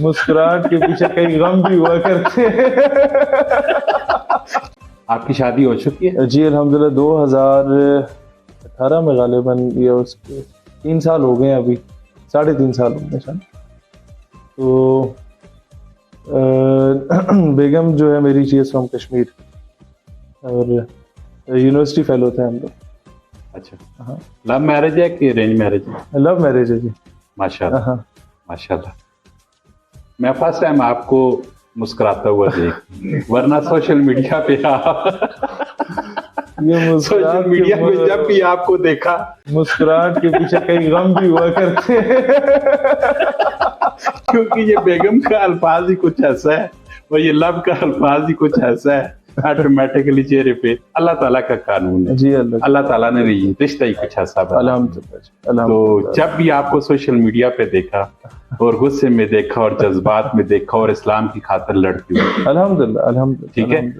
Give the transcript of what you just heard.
مسکراہٹ کے پیچھے کئی غم بھی ہوا کرتے ہیں. آپ کی شادی ہو چکی ہے؟ جی الحمدللہ 2018 میں غالباً یہ اس کے 3 سال ہو گئے ہیں ابھی 3.5 سال ہو گئے شاید. تو بیگم جو ہے میری چیز فرام کشمیر اور یونیورسٹی فیلو تھے ہم لوگ. اچھا لو میرج ہے کہ ارینج میرج ہے؟ لو میرج ہے جی. ماشاء اللہ ماشاء اللہ. میں فرسٹ ٹائم آپ کو مسکراتا ہوا دیکھ، ورنہ سوشل میڈیا پہ سوشل میڈیا پہ جب بھی آپ کو دیکھا مسکراہٹ کے پیچھے کئی غم بھی ہوا کرتے ہیں. کیونکہ یہ بیگم کا الفاظ ہی کچھ ایسا ہے اور یہ لب کا الفاظ ہی کچھ ایسا ہے، آٹومیٹکلی چہرے پہ اللہ تعالیٰ کا قانون ہے. جی اللہ تعالیٰ نے رشتہ ہی کچھ ایسا بنا. الحمدللہ. تو جب بھی آپ کو سوشل میڈیا پہ دیکھا اور غصے میں دیکھا اور جذبات میں دیکھا اور اسلام کی خاطر لڑتی ہوئی، الحمدللہ ٹھیک ہے.